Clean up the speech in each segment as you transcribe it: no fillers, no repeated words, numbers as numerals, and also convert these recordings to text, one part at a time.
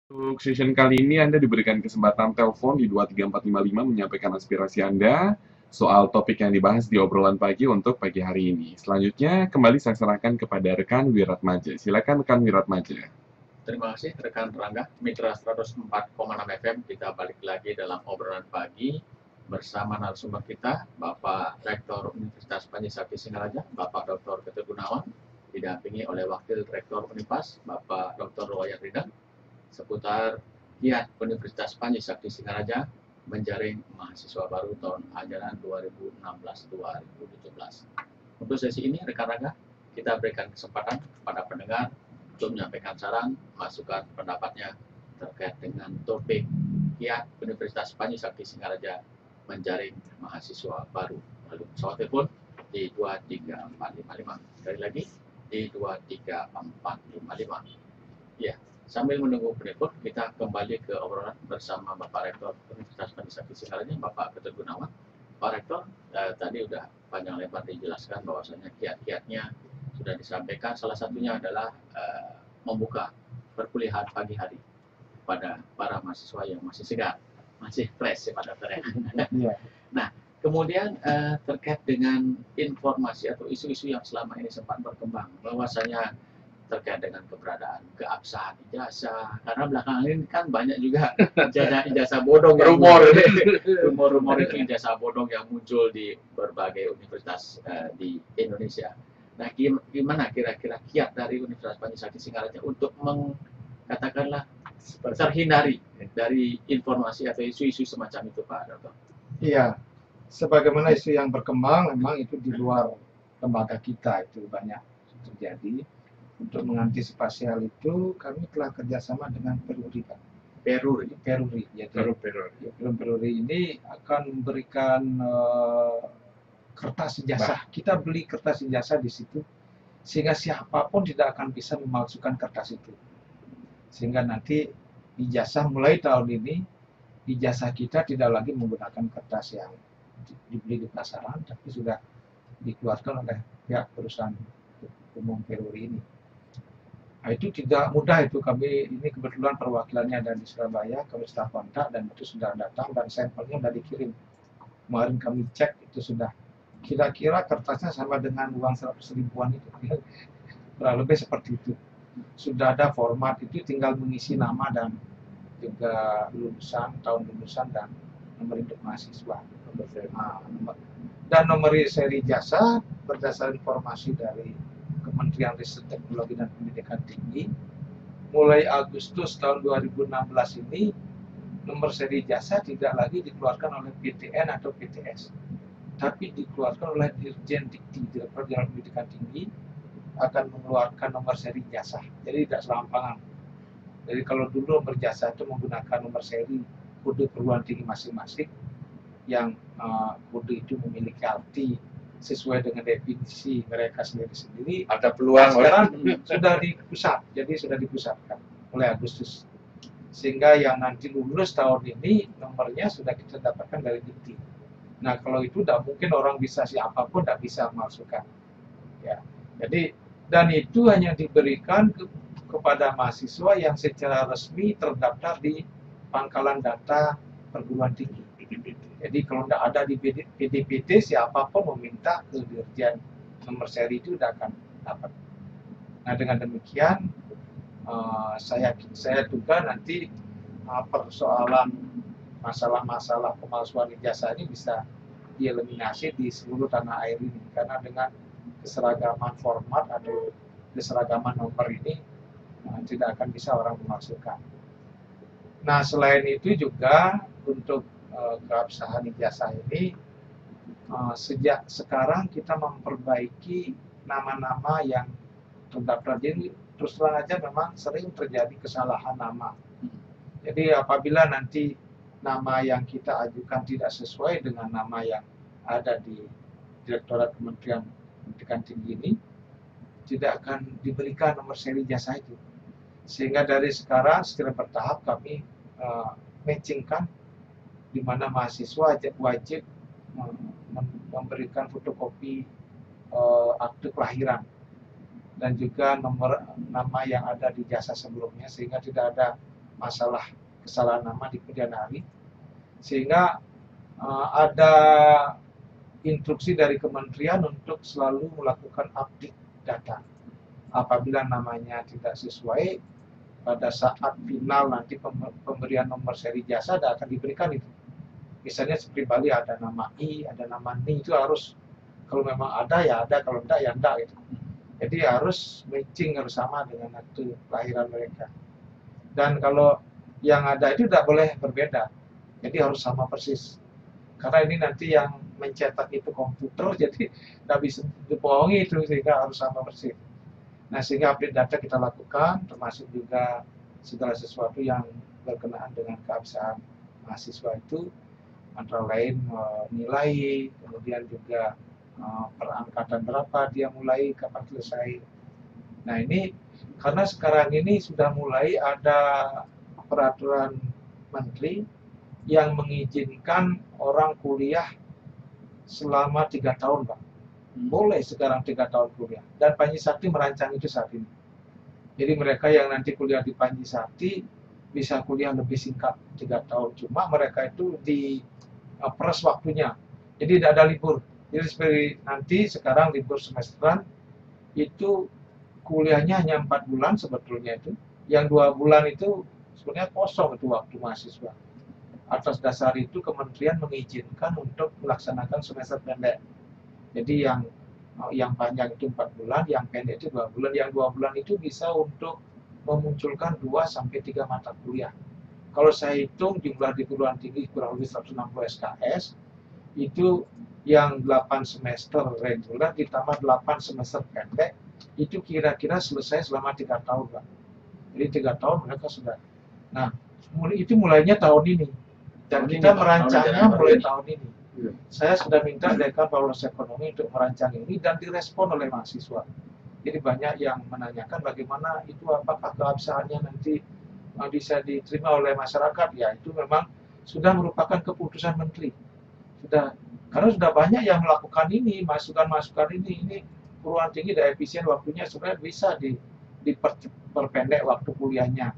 Untuk session kali ini Anda diberikan kesempatan telepon di 23455 menyampaikan aspirasi Anda soal topik yang dibahas di obrolan pagi untuk pagi hari ini. Selanjutnya kembali saya serahkan kepada rekan Wiratmaja. Silakan rekan Wiratmaja. Terima kasih rekan Rangga, Mitra 104,6 FM. Kita balik lagi dalam obrolan pagi bersama narasumber kita, Bapak Rektor Universitas Panji Sakti Singaraja, Bapak Dr. Ketut Gunawan, didampingi oleh Wakil Rektor Univas, Bapak Dr. Wayan Ridhan, seputar kiat Universitas Panji Sakti Singaraja menjaring mahasiswa baru tahun ajaran 2016-2017. Untuk sesi ini, rekan Rangga, kita berikan kesempatan kepada pendengar untuk menyampaikan saran, masukan, pendapatnya terkait dengan topik kiat Universitas Panji Sakti Singaraja menjaring mahasiswa baru. Lalu pesawat telepon di 23455. Sekali lagi di 23455. Ya, sambil menunggu penelpon, kita kembali ke obrolan bersama Bapak Rektor Universitas Panji Sakti Singaraja, Bapak Ketut Gunawan. Pak Rektor, tadi udah panjang lebar dijelaskan bahwasanya kiat-kiatnya sudah disampaikan. Salah satunya adalah membuka perkuliahan pagi hari pada para mahasiswa yang masih segar, masih fresh ya Pak Dokter ya. Iya. Nah, kemudian terkait dengan informasi atau isu-isu yang selama ini sempat berkembang, bahwasanya terkait dengan keberadaan keabsahan ijazah, karena belakangan ini kan banyak juga ijazah bodong yang rumor itu ijazah bodong yang muncul di berbagai universitas di Indonesia. Nah, gimana kira-kira kiat dari Universitas Panji Sakti Singaraja untuk katakanlah terhindari dari informasi atau isu-isu semacam itu, Pak Dokter? Iya, sebagaimana isu yang berkembang, memang itu di luar lembaga kita itu banyak terjadi. Untuk mengantisipasi hal itu, kami telah kerjasama dengan Peruri, Pak. Peruri. Jadi Peruri ini akan memberikan kertas ijazah. Kita beli kertas ijazah di situ, sehingga siapapun tidak akan bisa memalsukan kertas itu. Sehingga nanti ijazah mulai tahun ini, ijazah kita tidak lagi menggunakan kertas yang dibeli di pasaran, tapi sudah dikeluarkan oleh pihak perusahaan umum Peruri ini. Nah, itu tidak mudah itu, kami ini kebetulan perwakilannya ada di Surabaya, kami staf kontak dan itu sudah datang dan sampelnya sudah dikirim. Kemarin kami cek itu sudah kira-kira kertasnya sama dengan uang 100 ribuan itu, kurang lebih seperti itu. Sudah ada format itu, tinggal mengisi nama dan juga lulusan, tahun lulusan dan nomor induk mahasiswa. Dan nomor seri jasa berdasarkan informasi dari Kementerian Riset Teknologi dan Pendidikan Tinggi, mulai Agustus tahun 2016 ini nomor seri jasa tidak lagi dikeluarkan oleh PTN atau PTS, tapi dikeluarkan oleh Dirjen Dikti, Direktur Jenderal Pendidikan Tinggi akan mengeluarkan nomor seri jasa. Jadi tidak serampangan. Jadi kalau dulu nomor jasa itu menggunakan nomor seri kode perguruan tinggi masing-masing, yang kode itu memiliki arti sesuai dengan definisi mereka sendiri-sendiri. Ada peluang sekarang sudah dipusat, jadi sudah dipusatkan mulai Agustus. Sehingga yang nanti lulus tahun ini nomornya sudah kita dapatkan dari Dikti. Nah, kalau itu tidak mungkin orang bisa, siapapun tidak bisa memasukkan. Ya, jadi dan itu hanya diberikan kepada mahasiswa yang secara resmi terdaftar di pangkalan data perguruan tinggi. Jadi kalau tidak ada di PDPT, siapapun meminta ke Dirjen nomor seri itu tidak akan dapat. Nah, dengan demikian saya duga nanti persoalan masalah-masalah pemalsuan ijazah ini bisa dieliminasi di seluruh tanah air ini, karena dengan keseragaman format atau keseragaman nomor ini tidak akan bisa orang memasukkan. Nah, selain itu juga untuk keabsahan ijazah ini, sejak sekarang kita memperbaiki nama-nama yang terdaftar. Jadi terus terang aja memang sering terjadi kesalahan nama. Jadi apabila nanti nama yang kita ajukan tidak sesuai dengan nama yang ada di Direktorat Kementerian Pendidikan Tinggi ini, tidak akan diberikan nomor seri jasa itu. Sehingga dari sekarang secara bertahap kami matchingkan, di mana mahasiswa wajib memberikan fotokopi akte kelahiran dan juga nomor nama yang ada di jasa sebelumnya, sehingga tidak ada masalah kesalahan nama di kemudian hari, sehingga ada instruksi dari kementerian untuk selalu melakukan update data. Apabila namanya tidak sesuai, pada saat final nanti pemberian nomor seri jasa akan diberikan itu. Misalnya seperti Bali ada nama I, ada nama NI, itu harus kalau memang ada ya ada, kalau enggak ya enggak gitu. Jadi harus matching, harus sama dengan akte kelahiran mereka. Dan kalau yang ada itu tidak boleh berbeda, jadi harus sama persis. Karena ini nanti yang mencetak itu komputer, jadi tidak bisa dibohongi itu, sehingga harus sama persis. Nah, sehingga update data kita lakukan, termasuk juga segala sesuatu yang berkenaan dengan keabsahan mahasiswa itu, antara lain nilai, kemudian juga perangkatan berapa dia mulai, kapan selesai. Nah, ini karena sekarang ini sudah mulai ada peraturan menteri yang mengizinkan orang kuliah selama 3 tahun, Pak. Boleh sekarang 3 tahun kuliah. Dan Panji Sakti merancang itu saat ini. Jadi mereka yang nanti kuliah di Panji Sakti bisa kuliah lebih singkat 3 tahun. Cuma mereka itu di peres waktunya. Jadi tidak ada libur. Jadi seperti nanti sekarang libur semesteran itu kuliahnya hanya 4 bulan sebetulnya itu. Yang 2 bulan itu sebenarnya kosong itu waktu mahasiswa. Atas dasar itu kementerian mengizinkan untuk melaksanakan semester pendek. Jadi yang panjang itu 4 bulan, yang pendek itu 2 bulan. Yang 2 bulan itu bisa untuk memunculkan 2-3 mata kuliah. Kalau saya hitung jumlah di perguruan tinggi kurang lebih 160 SKS, itu yang 8 semester reguler ditambah 8 semester pendek, itu kira-kira selesai selama 3 tahun, Pak. Jadi 3 tahun mereka sudah. Nah, itu mulainya tahun ini. Dan kita merancangnya mulai tahun ini. Saya sudah minta Dekan Fakultas Ekonomi untuk merancang ini dan direspon oleh mahasiswa. Jadi banyak yang menanyakan bagaimana itu, apakah keabsahannya nanti bisa diterima oleh masyarakat. Ya, itu memang sudah merupakan keputusan menteri. Karena sudah banyak yang melakukan ini, masukan-masukan ini perguruan tinggi dan efisien waktunya sebenarnya bisa diperpendek waktu kuliahnya.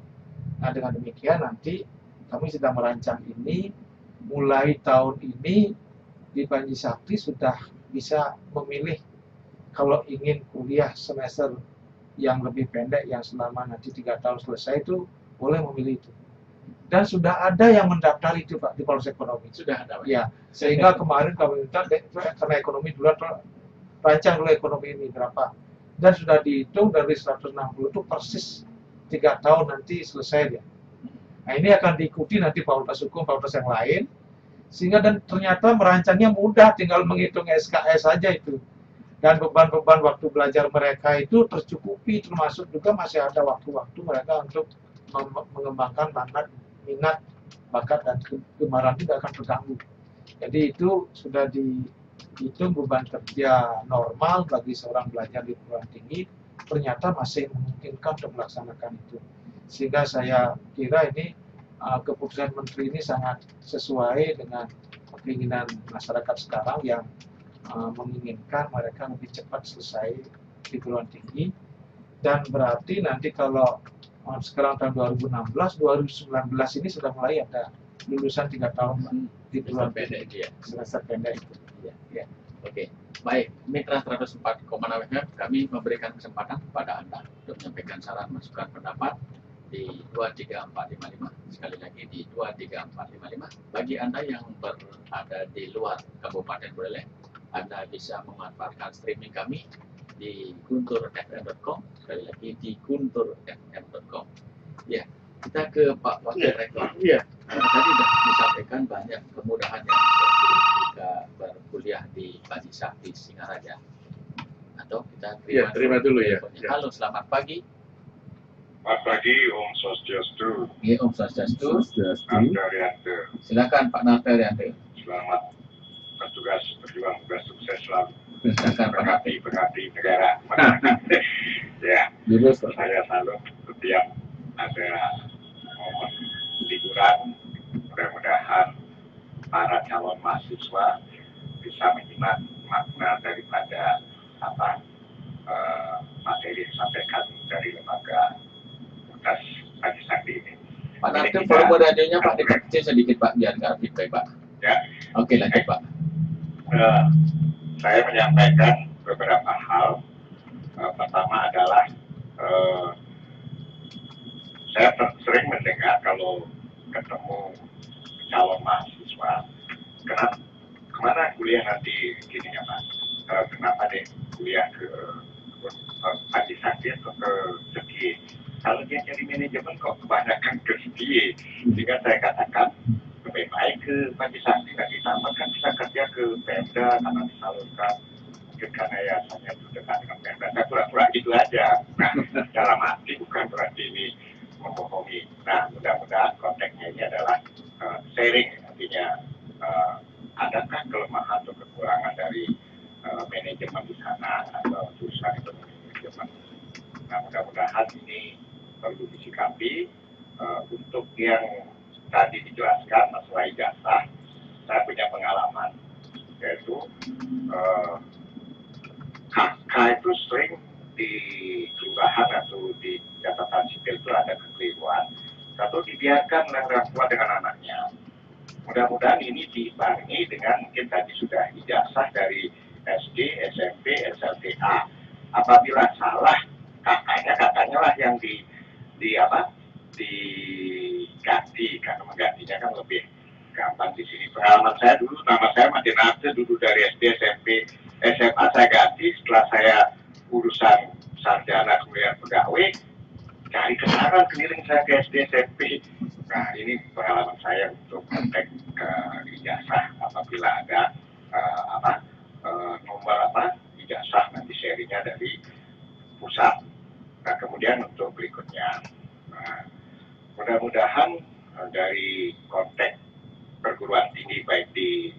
Nah, dengan demikian nanti kami sedang merancang ini, mulai tahun ini di Panji Sakti sudah bisa memilih kalau ingin kuliah semester yang lebih pendek, yang selama nanti 3 tahun selesai itu boleh memilih itu. Dan sudah ada yang mendaftar itu, Pak, di Fakultas Ekonomi. Sudah ada, Pak. Ya, sehingga kemarin kami minta karena ekonomi dulu, rancang dulu ekonomi ini berapa. Dan sudah dihitung dari 160 itu persis 3 tahun nanti selesai dia. Nah, ini akan diikuti nanti Fakultas Hukum, fakultas yang lain. Sehingga dan ternyata merancangnya mudah, tinggal menghitung SKS saja itu. Dan beban-beban waktu belajar mereka itu tercukupi, termasuk juga masih ada waktu-waktu mereka untuk mengembangkan minat, bakat, dan kegemaran juga akan terganggu. Jadi itu sudah dihitung beban kerja normal bagi seorang belajar di perguruan tinggi, ternyata masih memungkinkan untuk melaksanakan itu. Sehingga saya kira ini keputusan menteri ini sangat sesuai dengan keinginan masyarakat sekarang yang menginginkan mereka lebih cepat selesai di perguruan tinggi. Dan berarti nanti kalau sekarang tahun 2016, 2019 ini sudah mulai ada lulusan 3 tahun di perguruan tinggi, semester pendek itu. Ya. Oke, baik. Mitra 104,6 FM, kami memberikan kesempatan kepada Anda untuk menyampaikan saran, masukan, pendapat di 23455, sekali lagi di 23455. Bagi Anda yang berada di luar Kabupaten Buleleng, Anda bisa memanfaatkan streaming kami di gunturfm.com, sekali lagi di gunturfm.com. Ya, kita ke Pak Wakil Rektor. Iya. Tadi sudah disampaikan banyak kemudahan yang jika berkuliah di Panji Sakti Singaraja. Atau kita terima dulu ya. Halo, selamat pagi. Selamat pagi, Om Swastiastu. Om Swastiastu. Narto. Silakan Pak Narto. Selamat bertugas, berjuang, sukses selalu. Silakan Pak Narto. Pengabdi negara. Ya, saya selalu setiap ada momen liburan, mudah-mudahan para calon mahasiswa bisa menyimak makna daripada materi yang disampaikan dari lembaga Fakultas Panji Sakti ini. Pak Narti, volume radionya Pak dikecil sedikit Pak, biar nggak feedback Pak. Ya. Oke, lanjut Pak. Saya menyampaikan beberapa hal. Pertama adalah saya sering mendengar kalau ketemu calon mahasiswa, kemana kuliah nanti gini ya Pak? Kenapa deh kuliah ke Panji Sakti atau ke Setie? Kalau dia jadi manajemen kok kebanyakan ke Setie? Sehingga saya katakan lebih baik ke Panji Sakti, nanti tambah kan bisa kerja ke Pemda karena disalurkan. Mungkin karena yayasannya itu dekat dengan Pemda. Saya pura-pura gitu aja. Nah, dalam arti bukan berarti ini membohongi. Nah, mudah-mudahan konteksnya ini adalah sharing, artinya adakah kelemahan atau kekurangan dari manajemen di sana atau jurusan ekonomi manajemen. Nah, mudah-mudahan ini perlu disikapi. Untuk yang tadi dijelaskan masalah ijazah, saya punya pengalaman, yaitu KK itu sering di kelurahan atau di catatan sipil itu ada kekeliruan. Satu, dibiarkan oleh orang tua dengan anaknya. Mudah-mudahan ini dibarengi dengan mungkin tadi sudah ijazah dari SD, SMP, SLTA. Apabila salah, kakaknya lah yang diganti, karena menggantinya kan lebih gampang di sini. Pengalaman saya dulu, nama saya Mati Narti, dulu dari SD, SMP, SMA saya ganti. Setelah saya urusan sarjana kemudian pegawai, cari kesaran keliling saya ke SD, SMP. Nah, ini pengalaman saya untuk konteks ijazah. Apabila ada nomor ijazah, nanti sharingnya dari pusat. Nah, kemudian untuk berikutnya, mudah-mudahan dari konteks perguruan tinggi baik di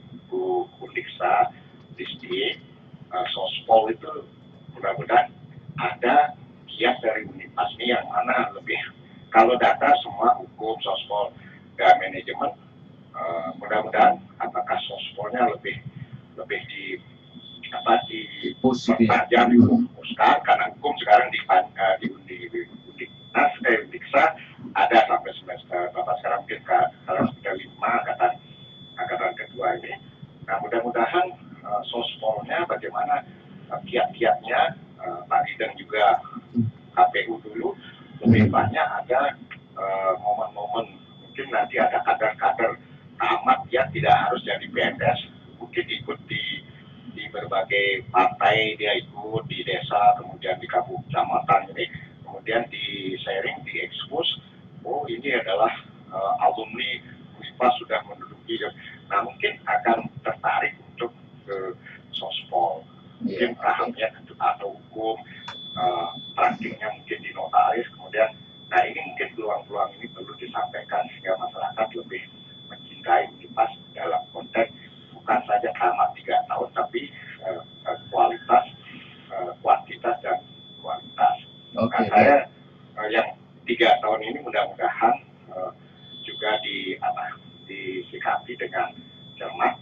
Undiksa, di STI, Sospol itu mudah-mudahan ada kias dari Unipas ini yang mana lebih, kalau data semua hukum, Sospol, dan manajemen, mudah-mudahan apakah Sospolnya lebih dipertajam, difokuskan, karena hukum sekarang di Undiksa ada sampai semester Bapak sekarang mungkin sekarang sudah 5 angkatan kedua ini. Nah, mudah-mudahan Sospolnya bagaimana kiat-kiatnya, Pak Rideng juga KPU dulu lebih banyak ada momen-momen, mungkin nanti ada kader-kader tamat ya, tidak harus jadi PNS, mungkin ikut di berbagai partai, dia ikut di desa, kemudian di kecamatan ini, kemudian di sharing, di expose, oh ini adalah alumni Unipas sudah menduduki. Nah, mungkin akan tertarik untuk ke Sospol, mungkin pahamnya atau hukum, praktiknya mungkin di notaris, kemudian, nah ini mungkin peluang-peluang ini perlu disampaikan sehingga masyarakat lebih mencintai Unipas dalam konteks bukan saja tamat 3 tahun, tapi kualitas, kuantitas dan kualitas. Okay. Nah, saya yang 3 tahun ini mudah-mudahan juga disikapi dengan cermat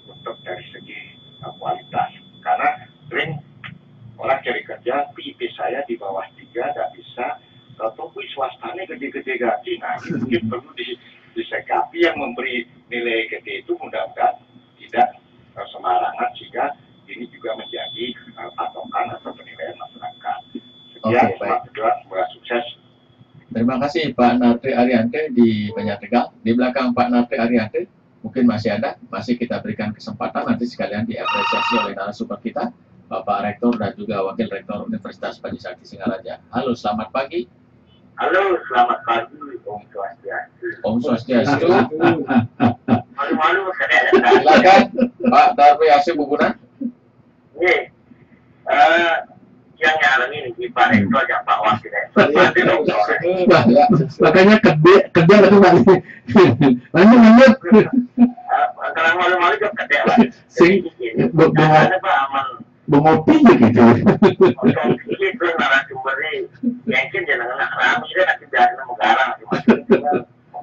untuk dari segi kualitas. Karena sering orang cari kerja, PIP saya di bawah 3, tidak bisa, atau swastanya gede-gede gaji. Nah, ini mungkin perlu disikapi, yang memberi nilai gede itu mudah-mudahan tidak sembarangan, sehingga ini juga menjadi patokan atau penilaian masyarakat. Sekian, semoga sukses. Terima kasih Pak Narti Ariante di Banjartegal. Di belakang Pak Narti Ariante mungkin masih kita berikan kesempatan nanti sekalian diapresiasi oleh narasumber kita, Bapak Rektor dan juga Wakil Rektor Universitas Panji Sakti Singaraja. Halo, selamat pagi. Halo, selamat pagi. Om Swastiastu. Om Swastiastu. Malu-malu saya. Silakan Pak Darwi Asih Bubunan. Iya. Yang nyalami ini Pak Rektor yang Pak Wakil Rektor. Makanya kerja itu Pak. Lanjut. Kalau malu-malu juga kerja Pak. Ada Pak aman. Mengopi gitu. Itu narasumbernya mungkin jangan rame dan nanti dari negara.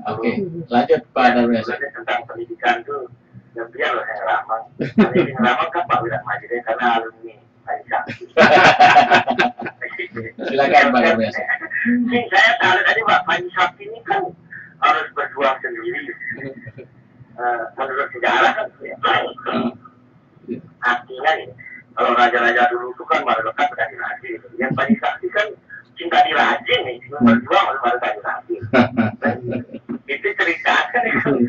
Oke, lanjut Pak Darwi Asih. Tentang pendidikan itu, ya biarlah yang lama. Yang lama kan Pak Wirat Majid karena alumni. Silakan Pak Darwi Asih. Saya tahu tadi Pak Panji Sakti ini kan harus berjuang sendiri. Menurut sejarah kan, artinya ini, kalau raja-raja dulu itu kan Margokan berkali rajin, gitu. Yang Panji Sakti kan cinta dirajin nih, berjuang oleh berkali rajin. Itu cerita kan,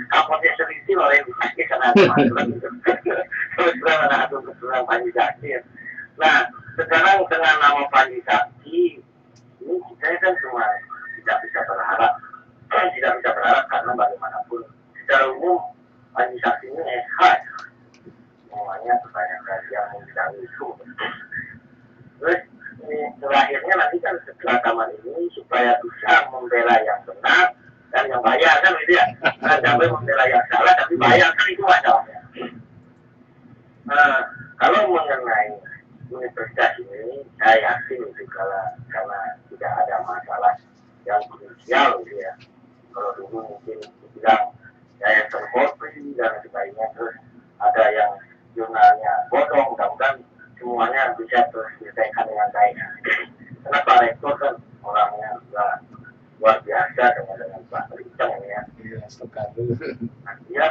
kapolnya selisih oleh Sakti karena terus anak kebetulan Panji Sakti. Nah, sekarang dengan nama Panji Sakti, ini kita kan semua tidak bisa berharap, karena bagaimanapun secara umum Panji Sakti ini sehat. Semuanya kebanyakan yang bidang itu. Terus ini terakhirnya nanti kan setelah taman ini supaya bisa membela yang benar dan yang bayar kan gitu ya. Nah, sampai membela yang salah tapi bayar kan itu masalahnya. Nah, kalau mengenai universitas ini saya yakin itu karena tidak ada masalah yang krusial gitu ya. Kalau dulu mungkin dibilang saya terkopi dan sebagainya, terus ada yang jurnalnya bodong, mudah-mudahan semuanya bisa terus diselesaikan dengan baik. Karena Pak Rektor kan orangnya juga luar biasa dengan Pak Rincang ya. Iya, sekali. Ya,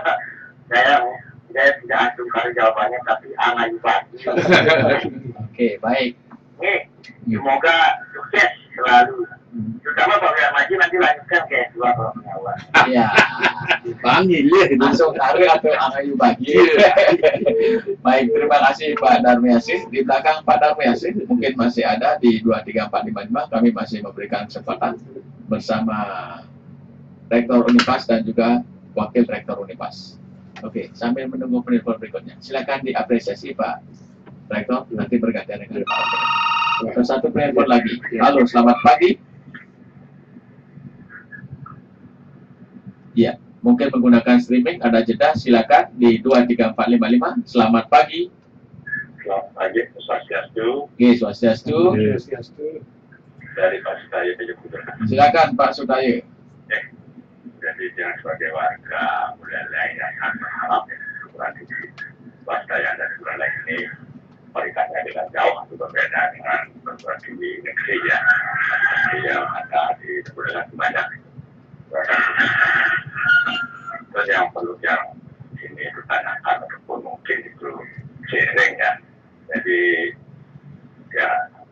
saya tidak asum kali jawabannya, tapi angan bagi. Oke, baik. Nih, semoga sukses selalu. Terutama Pak Wirat Maji nanti lanjutkan ke S2 kalau punya uang. Ya, Panggil ya gitu. langsung tarik atau angayu bagi. Baik, terima kasih Pak Darmiasin. Di belakang Pak Darmiasin mungkin masih ada di 23455. Kami masih memberikan kesempatan bersama Rektor Unipas dan juga Wakil Rektor Unipas. Oke, sambil menunggu penelpon berikutnya, silakan diapresiasi Pak Rektor, nanti bergantian dengan Pak Rektor. Satu penelpon lagi. Halo, selamat pagi. Ya, mungkin menggunakan streaming, ada jeda, silakan di 23455. Selamat pagi. Selamat pagi, Swastiastu. Oke, Swastiastu. Dari Pak Sutaya Tejokudur. Silakan Pak Sutaya. Jadi jangan sebagai warga budaya yang sangat berharap ya, perguruan tinggi swasta yang ada di bulan lain ini kualitasnya dengan jauh atau berbeda dengan perguruan tinggi negeri yang ada di budaya banyak. Terus yang perlu yang ini ditanyakan ataupun mungkin itu sharing ya. Jadi ya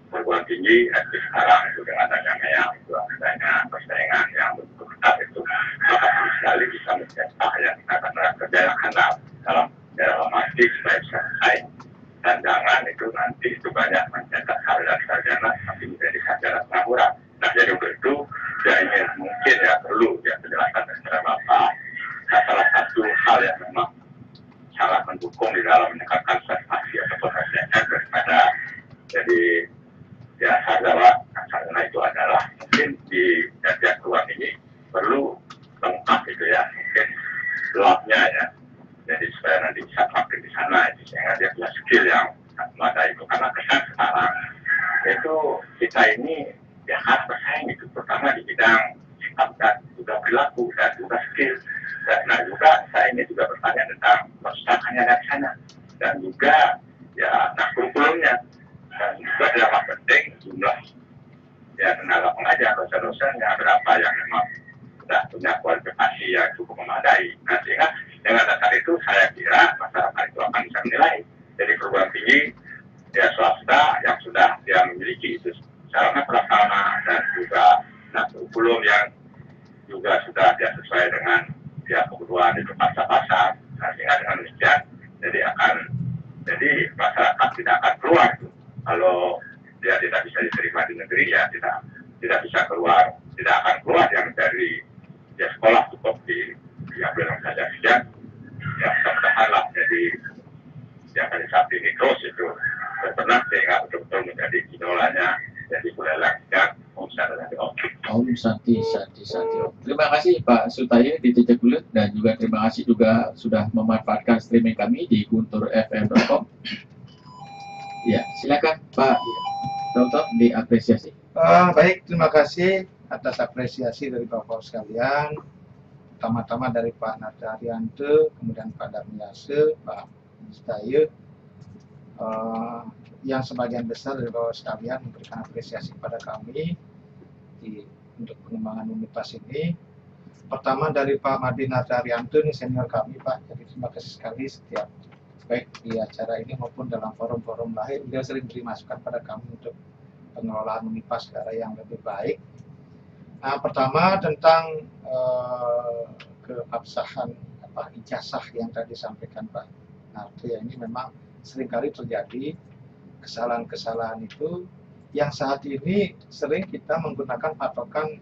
perguruan tinggi sekarang itu dengan adanya yang itu adanya persaingan yang betul ketat itu sangat sekali bisa mencetak yang akan kerja yang handal dalam arti supaya bisa bersaing, dan jangan itu nanti itu banyak mencetak sarjana tapi menjadi sarjana pengangguran. Nah jadi untuk itu ya ini mungkin ya perlu ya penjelasan dari Bapak. Nah, salah satu hal yang memang sangat mendukung di dalam meningkatkan prestasi ataupun SDM daripada jadi ya sarjana itu adalah mungkin di pihak luar ini perlu lengkap gitu ya, mungkin labnya ya, jadi supaya nanti bisa praktik di sana sehingga dia punya skill yang ada itu. Karena kesan sekarang itu kita ini ya harus bersaing itu, terutama di bidang sikap dan juga perilaku dan juga skill. Nah juga saya ini juga bertanya tentang perpustakaannya dari sana dan juga ya kurikulumnya, dan juga yang penting jumlah ya tenaga pengajar, dosen-dosennya berapa yang memang sudah punya kualifikasi yang cukup memadai. Nah sehingga dengan dasar itu saya kira masyarakat itu akan bisa menilai. Jadi perguruan tinggi ya swasta yang sudah dia memiliki itu sarana prasarana dan juga kurikulum yang juga sudah dia sesuai dengan ya kebutuhan itu pasar-pasar. Nah sehingga dengan demikian jadi masyarakat tidak akan keluar itu. Kalau dia tidak bisa diterima di negeri ya tidak bisa keluar, tidak akan keluar yang dari ya sekolah cukup diambil saja sekian ya mudah-mudahanlah. Jadi yang kali saat ini terus itu benar sehingga betul-betul menjadi idolanya, jadi boleh lanjutkan Om Santi Om. Om Santi. Terima kasih Pak Sutaya di Titik Bulut, dan juga terima kasih juga sudah memanfaatkan streaming kami di gunturfm.com. Ya, silakan Pak Dr. diapresiasi. Baik, terima kasih atas apresiasi dari Bapak sekalian. Pertama-tama dari Pak Natarianto, kemudian Pak Darmiase, Pak Sutaya, yang sebagian besar dari Bapak sekalian memberikan apresiasi kepada kami untuk pengembangan Unipas ini. Pertama dari Pak Madinat Daryanto, ini senior kami Pak, jadi terima kasih sekali setiap baik di acara ini maupun dalam forum-forum lain, dia sering beri masukan pada kami untuk pengelolaan Unifas ke arah yang lebih baik. Nah, pertama tentang keabsahan ijazah yang tadi disampaikan Pak Narto, ya ini memang seringkali terjadi kesalahan-kesalahan itu yang saat ini sering kita menggunakan patokan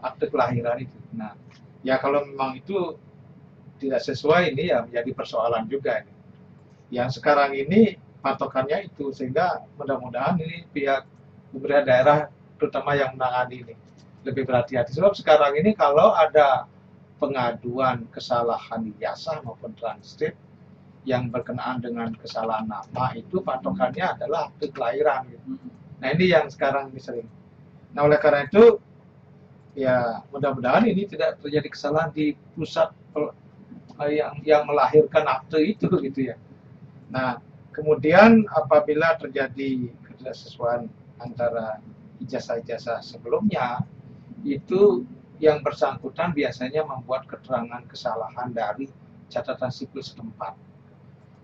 akte kelahiran itu. Nah, ya kalau memang itu tidak sesuai, ini ya menjadi persoalan juga ini. Yang sekarang ini patokannya itu, sehingga mudah-mudahan ini pihak pemerintah daerah terutama yang menangani ini lebih berhati-hati. Sebab sekarang ini kalau ada pengaduan kesalahan ijazah maupun transkrip yang berkenaan dengan kesalahan nama, itu patokannya adalah akte kelahiran gitu. Nah, ini yang sekarang ini sering. Nah, oleh karena itu ya mudah-mudahan ini tidak terjadi kesalahan di pusat yang melahirkan akte itu gitu ya. Nah, kemudian apabila terjadi ketidaksesuaian antara ijazah-ijazah sebelumnya, itu yang bersangkutan biasanya membuat keterangan kesalahan dari catatan sipil setempat.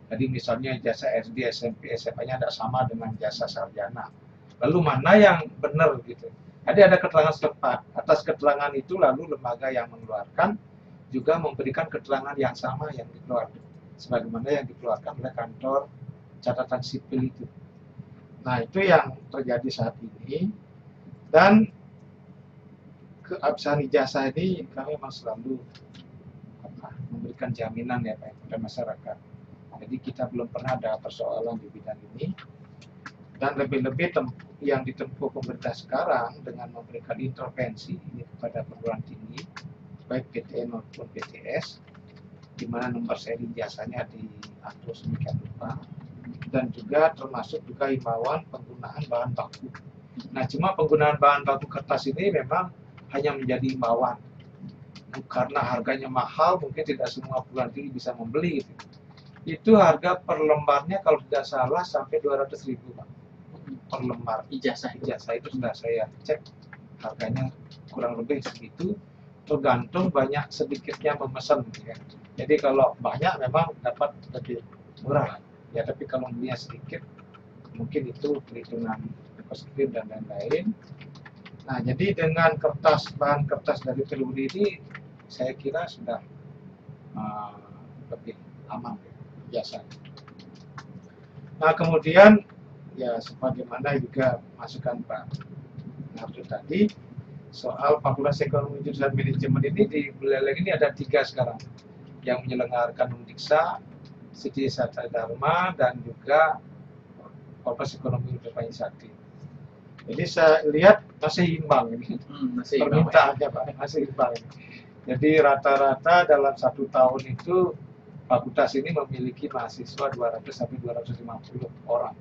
Jadi misalnya ijazah SD, SMP, SMA-nya tidak sama dengan ijazah sarjana. Lalu mana yang benar gitu? Jadi ada keterangan setempat. Atas keterangan itu lalu lembaga yang mengeluarkan juga memberikan keterangan yang sama yang dikeluarkan, sebagaimana yang dikeluarkan oleh kantor catatan sipil itu. Nah, itu yang terjadi saat ini. Dan keabsahan ijazah ini kami memang selalu memberikan jaminan ya Pak kepada masyarakat. Jadi kita belum pernah ada persoalan di bidang ini. Dan lebih-lebih yang ditempuh pemerintah sekarang dengan memberikan intervensi ini kepada perguruan tinggi, baik PTN maupun PTS, di mana nomor seri ijazahnya diatur sedemikian rupa, dan juga termasuk juga himbauan penggunaan bahan baku. Nah, cuma penggunaan bahan baku kertas ini memang hanya menjadi himbauan, karena harganya mahal, mungkin tidak semua perguruan tinggi bisa membeli gitu. Itu harga per lembarnya kalau tidak salah sampai 200.000 Pak, per lembar ijazah itu sudah saya cek, harganya kurang lebih segitu, tergantung banyak sedikitnya memesan ya. Jadi kalau banyak memang dapat lebih murah ya, tapi kalau belinya sedikit mungkin itu perhitungan ongkos kirim dan lain-lain. Nah, jadi dengan bahan kertas dari Peruri ini saya kira sudah lebih aman ya, biasa. Nah, kemudian ya sebagaimana juga masukan Pak Narto tadi soal Fakultas Ekonomi Jurusan Manajemen ini di Buleleng ini ada 3 sekarang yang menyelenggarakan Undiksa, Siti Sata Dharma, dan juga Fakultas Ekonomi Universitas Sakti. Jadi saya lihat masih imbang ini, permintaannya Pak, masih imbang. Jadi rata-rata dalam 1 tahun itu fakultas ini memiliki mahasiswa 200 sampai 250 orang.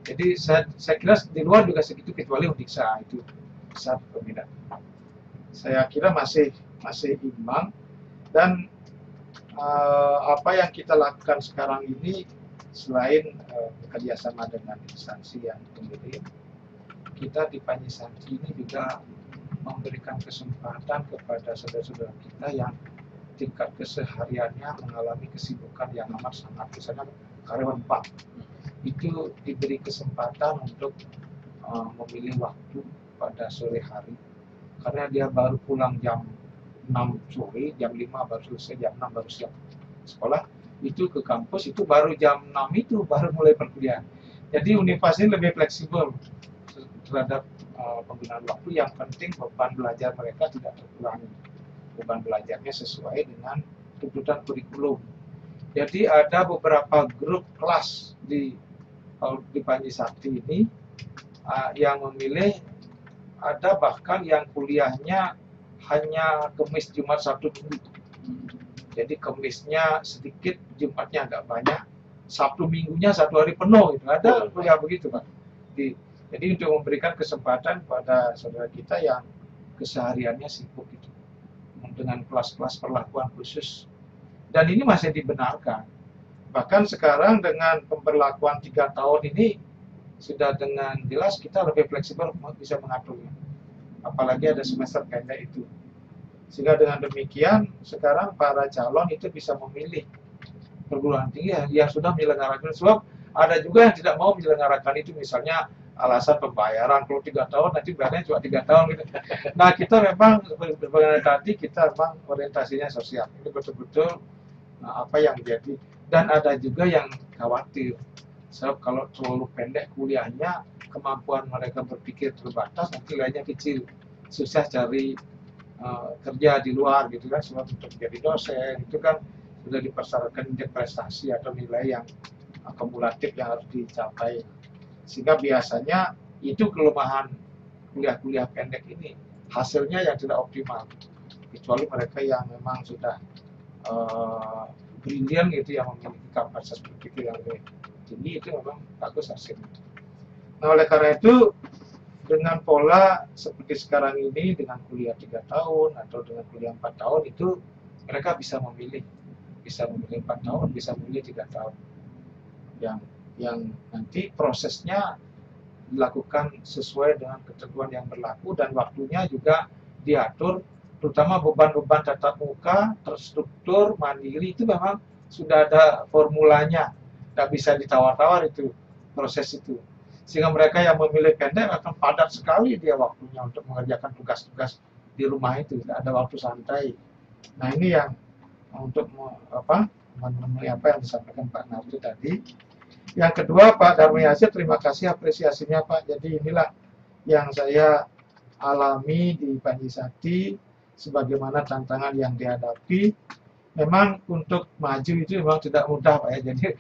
Jadi saya kira di luar juga segitu, kecuali Undiksa itu besar peminat. Saya kira masih imbang. Dan apa yang kita lakukan sekarang ini selain bekerjasama dengan instansi yang pengirim, kita di Panji Sakti ini juga memberikan kesempatan kepada saudara-saudara kita yang tingkat kesehariannya mengalami kesibukan yang amat sangat, misalnya karyawan bank, itu diberi kesempatan untuk memilih waktu pada sore hari, karena dia baru pulang jam 6 sore, jam 5 baru selesai, jam 6 baru siap sekolah, itu ke kampus itu baru jam 6 itu baru mulai perkuliahan. Jadi Unifas ini lebih fleksibel terhadap penggunaan waktu. Yang penting beban belajar mereka tidak terkurangi, beban belajarnya sesuai dengan tuntutan kurikulum. Jadi ada beberapa grup kelas di Panji Sakti ini yang memilih, ada bahkan yang kuliahnya hanya Kamis, Jumat, Sabtu, Minggu. Jadi Kamisnya sedikit, Jumatnya agak banyak, Sabtu Minggunya 1 hari penuh gitu. Ada kuliah begitu Pak. Jadi untuk memberikan kesempatan pada saudara kita yang kesehariannya sibuk gitu, dengan kelas-kelas perlakuan khusus. Dan ini masih dibenarkan. Bahkan sekarang dengan pemberlakuan 3 tahun ini sudah dengan jelas kita lebih fleksibel bisa mengaturnya. Apalagi ada semester pendek itu. Sehingga dengan demikian sekarang para calon itu bisa memilih perguruan tinggi yang sudah menyelenggarakan. Sebab ada juga yang tidak mau menyelenggarakan itu, misalnya alasan pembayaran, kalau 3 tahun nanti bayarnya cuma 3 tahun gitu. Nah, kita memang seperti tadi, kita memang orientasinya sosial. Ini betul-betul apa yang menjadi. Dan ada juga yang khawatir, sebab kalau terlalu pendek kuliahnya, kemampuan mereka berpikir terbatas, nanti nilainya kecil, susah cari kerja di luar gitu kan. Sebab untuk menjadi dosen itu kan sudah dipersyaratkan prestasi atau nilai yang akumulatif yang harus dicapai. Sehingga biasanya itu kelemahan kuliah-kuliah pendek ini, hasilnya yang tidak optimal, kecuali mereka yang memang sudah brilian gitu, yang memiliki kapasitas berpikir yang lebih tinggi, itu memang bagus hasilnya. Nah, oleh karena itu dengan pola seperti sekarang ini, dengan kuliah 3 tahun atau dengan kuliah 4 tahun, itu mereka bisa memilih 4 tahun, bisa memilih 3 tahun yang nanti prosesnya dilakukan sesuai dengan ketentuan yang berlaku, dan waktunya juga diatur, terutama beban-beban tatap muka terstruktur mandiri itu memang sudah ada formulanya, nggak bisa ditawar-tawar itu proses itu. Sehingga mereka yang memilih pendek akan padat sekali dia waktunya untuk mengerjakan tugas-tugas di rumah itu, tidak ada waktu santai. Nah, ini yang untuk memenuhi apa yang disampaikan Pak Narto tadi. Yang kedua, Pak Darmi Yasir, terima kasih apresiasinya Pak. Jadi inilah yang saya alami di Panji Sakti, sebagaimana tantangan yang dihadapi. Memang untuk maju itu memang tidak mudah Pak ya. Jadi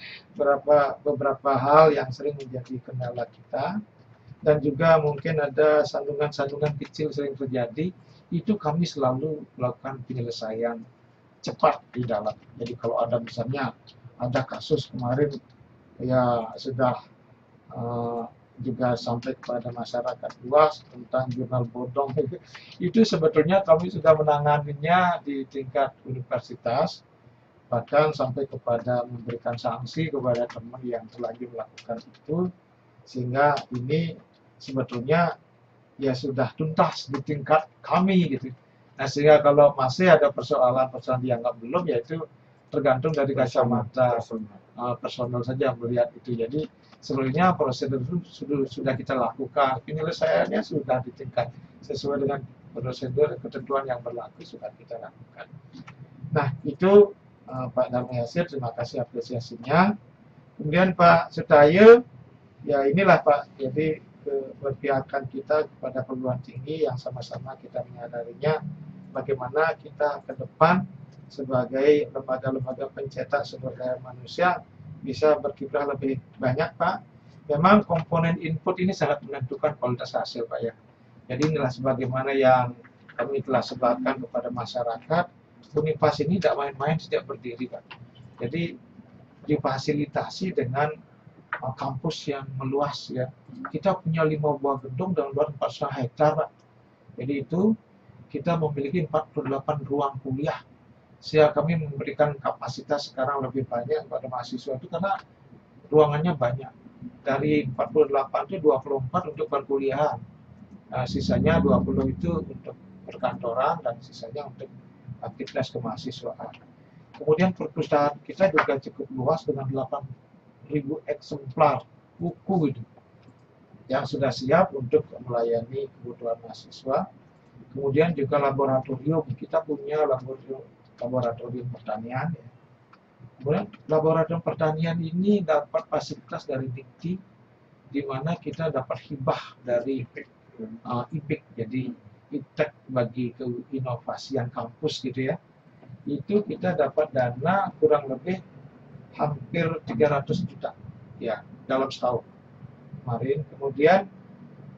beberapa hal yang sering menjadi kendala kita, dan juga mungkin ada sandungan-sandungan kecil sering terjadi. Itu kami selalu melakukan penyelesaian cepat di dalam. Jadi kalau ada misalnya ada kasus kemarin ya sudah juga sampai kepada masyarakat luas tentang jurnal bodong, itu sebetulnya kami sudah menanganinya di tingkat universitas, bahkan sampai kepada memberikan sanksi kepada teman yang terlanjur melakukan itu, sehingga ini sebetulnya ya sudah tuntas di tingkat kami gitu. Nah, sehingga kalau masih ada persoalan-persoalan dianggap belum, yaitu tergantung dari kacamata personal saja melihat itu. Jadi seluruhnya prosedur itu sudah kita lakukan, penyelesaiannya sudah di tingkat sesuai dengan prosedur ketentuan yang berlaku sudah kita lakukan. Nah, itu Pak Darmi Yasir, terima kasih apresiasinya. Kemudian Pak Sutayo, ya inilah Pak, jadi keberpihakan kita kepada perguruan tinggi yang sama-sama kita menyadarinya, bagaimana kita ke depan sebagai lembaga-lembaga pencetak sumber daya manusia bisa berkiprah lebih banyak Pak. Memang komponen input ini sangat menentukan kualitas hasil Pak ya. Jadi inilah sebagaimana yang kami telah sebarkan kepada masyarakat, Univas ini tidak main-main sejak berdiri Pak. Jadi difasilitasi dengan kampus yang meluas ya. Kita punya 5 buah gedung dan luas 4,5 hektar Pak. Jadi itu kita memiliki 48 ruang kuliah. Sehingga kami memberikan kapasitas sekarang lebih banyak kepada mahasiswa itu karena ruangannya banyak. Dari 48 itu 24 untuk perkuliahan. Sisanya 20 itu untuk perkantoran dan sisanya untuk aktivitas kemahasiswaan. Kemudian perpustakaan kita juga cukup luas dengan 8.000 eksemplar buku itu yang sudah siap untuk melayani kebutuhan mahasiswa. Kemudian juga laboratorium, kita punya laboratorium pertanian ya. Kemudian laboratorium pertanian ini dapat fasilitas dari Dikti, di mana kita dapat hibah dari IPIK, jadi iptek bagi keinovasian kampus gitu ya. Itu kita dapat dana kurang lebih hampir 300 juta ya dalam setahun kemarin. Kemudian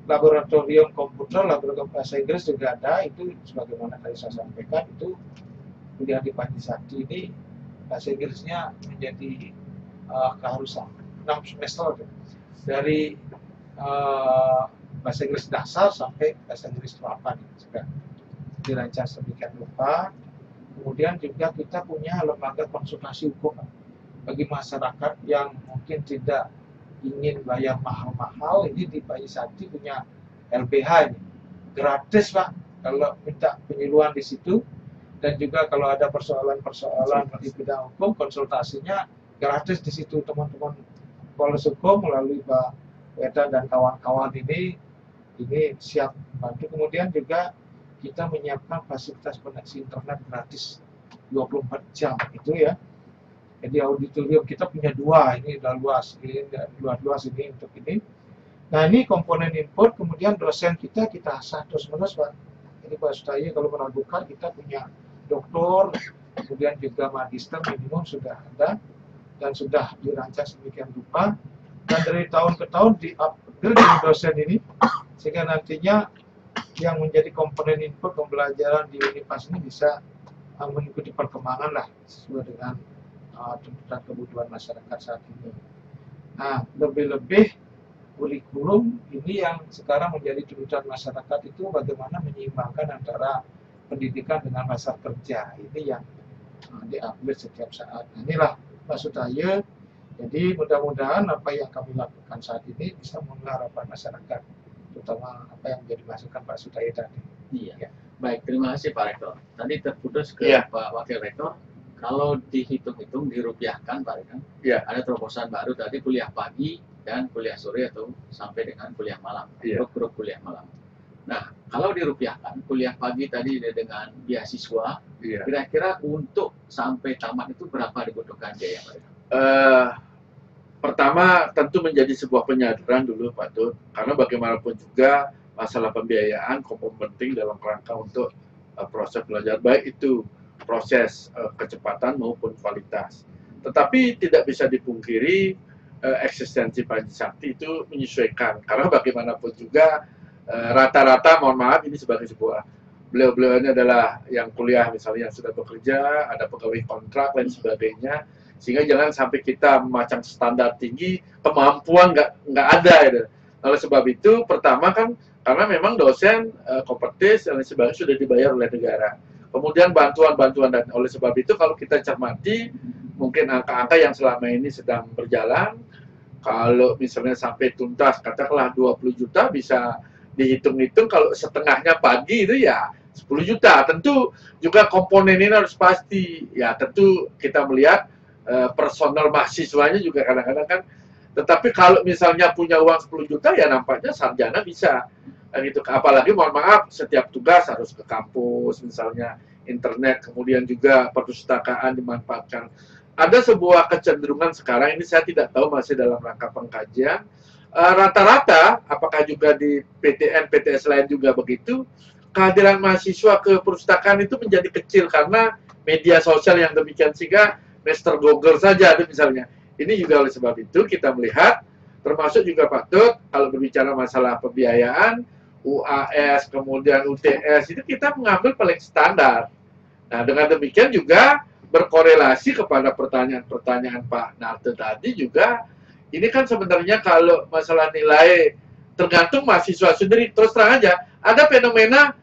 laboratorium komputer, laboratorium bahasa Inggris juga ada, itu sebagaimana tadi saya sampaikan, itu kuliah di Panji Sakti ini bahasa Inggrisnya menjadi keharusan 6 semester dari bahasa Inggris dasar sampai bahasa Inggris terapan juga dirancang sedemikian rupa. Kemudian juga kita punya lembaga konsultasi hukum bagi masyarakat yang mungkin tidak ingin bayar mahal-mahal. Ini di Panji Sakti punya LBH ini gratis Pak, kalau minta penyuluhan di situ Dan juga kalau ada persoalan-persoalan di bidang hukum, konsultasinya gratis di situ teman-teman Polres Hukum melalui Pak Wedan dan kawan-kawan ini siap bantu. Kemudian juga kita menyiapkan fasilitas koneksi internet gratis 24 jam itu ya. Jadi auditorium kita punya 2, ini udah luas, ini luas ini untuk ini. Nah ini komponen input, kemudian dosen kita asah terus-menerus Pak. Jadi Pak Sutaya kalau meragukan kita punya doktor, kemudian juga magister minimum sudah ada dan sudah dirancang sedemikian rupa, dan dari tahun ke tahun di-upgrade dari dosen ini sehingga nantinya yang menjadi komponen input pembelajaran di Unipas ini bisa mengikuti perkembangan lah sesuai dengan tuntutan kebutuhan masyarakat saat ini. Nah, lebih-lebih kurikulum ini yang sekarang menjadi tuntutan masyarakat itu bagaimana menyeimbangkan antara pendidikan dengan pasar kerja. Ini yang diupgrade setiap saat. Nah, inilah maksud saya. Jadi mudah-mudahan apa yang kami lakukan saat ini bisa memenuhi harapan masyarakat, terutama apa yang menjadi masukan Pak Sutaya tadi. Iya. Ya. Baik, terima kasih Pak Rektor. Tadi terputus ke Pak Wakil Rektor. Kalau dihitung-hitung, dirupiahkan Pak Rektor, ada terobosan baru tadi kuliah pagi dan kuliah sore atau sampai dengan kuliah malam, grup kuliah malam. Nah, kalau dirupiahkan, kuliah pagi tadi dengan beasiswa, kira-kira untuk sampai tamat itu berapa dibutuhkan biaya Pak Rektor? Pertama tentu menjadi sebuah penyadaran dulu Pak Tut, karena bagaimanapun juga masalah pembiayaan komponen penting dalam rangka untuk proses belajar, baik itu proses kecepatan maupun kualitas. Tetapi tidak bisa dipungkiri eksistensi Panji Sakti itu menyesuaikan, karena bagaimanapun juga rata-rata, mohon maaf ini sebagai sebuah, beliau-beliau ini adalah yang kuliah misalnya yang sudah bekerja, ada pegawai kontrak dan sebagainya, sehingga jangan sampai kita memacang standar tinggi, kemampuan nggak ada gitu. Oleh sebab itu, pertama kan karena memang dosen kompetis dan sebagainya sudah dibayar oleh negara. Kemudian bantuan-bantuan, dan oleh sebab itu kalau kita cermati mungkin angka-angka yang selama ini sedang berjalan, kalau misalnya sampai tuntas katakanlah 20 juta bisa dihitung-hitung, kalau setengahnya pagi itu ya 10 juta. Tentu juga komponen ini harus pasti, ya tentu kita melihat personal mahasiswanya juga kadang-kadang kan, tetapi kalau misalnya punya uang 10 juta ya nampaknya sarjana bisa gitu. Apalagi mohon maaf setiap tugas harus ke kampus misalnya, internet, kemudian juga perpustakaan dimanfaatkan. Ada sebuah kecenderungan sekarang, ini saya tidak tahu masih dalam rangka pengkajian, rata-rata apakah juga di PTN, PTS lain juga begitu, kehadiran mahasiswa ke perpustakaan itu menjadi kecil karena media sosial yang demikian, sehingga Master Google saja itu misalnya. Ini juga oleh sebab itu kita melihat, termasuk juga Pak Tut, kalau berbicara masalah pembiayaan, UAS, kemudian UTS, itu kita mengambil paling standar. Nah, dengan demikian juga berkorelasi kepada pertanyaan-pertanyaan Pak Narte tadi juga, ini kan sebenarnya kalau masalah nilai tergantung mahasiswa sendiri. Terus terang aja, ada fenomena,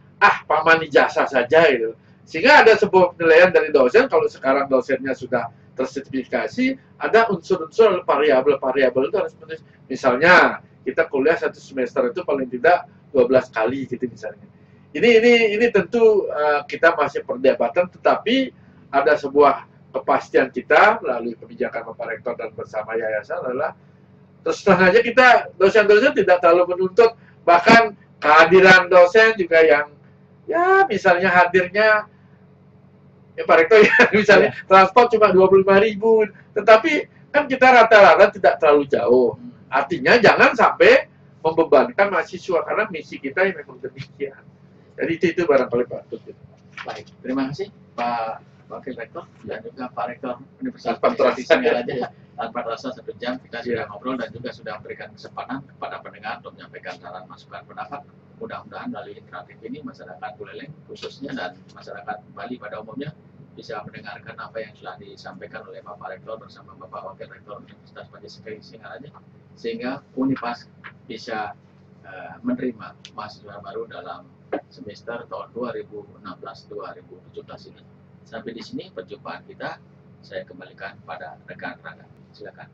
paman ijazah saja gitu. Sehingga ada sebuah penilaian dari dosen, kalau sekarang dosennya sudah tersertifikasi, ada unsur-unsur variabel-variabel itu harus menulis. Misalnya, kita kuliah satu semester itu paling tidak 12 kali gitu misalnya. Ini tentu kita masih perdebatan, tetapi ada sebuah kepastian kita melalui kebijakan Bapak Rektor dan bersama yayasan adalah terus terang aja kita dosen-dosen tidak terlalu menuntut, bahkan kehadiran dosen juga yang ya misalnya hadirnya Pak Rektor ya misalnya transport cuma 25.000, tetapi kan kita rata-rata tidak terlalu jauh. Artinya jangan sampai membebankan mahasiswa, karena misi kita yang memang demikian. Jadi itu barangkali Pak Tut. Baik, terima kasih Pak Wakil Rektor dan juga Pak Rektor Universitas Pancasila Singaraja. Tanpa terasa 1 jam kita sudah ngobrol dan juga sudah memberikan kesempatan kepada pendengar untuk menyampaikan saran, masukan, pendapat. Mudah-mudahan melalui interaktif ini masyarakat Buleleng khususnya dan masyarakat Bali pada umumnya bisa mendengarkan apa yang telah disampaikan oleh Bapak Rektor bersama Bapak Wakil Rektor Universitas Pancasila Singaraja, sehingga Unipas bisa menerima mahasiswa baru dalam semester tahun 2016-2017 ini. Sampai di sini perjumpaan kita. Saya kembalikan pada rekan-rekan. Silakan.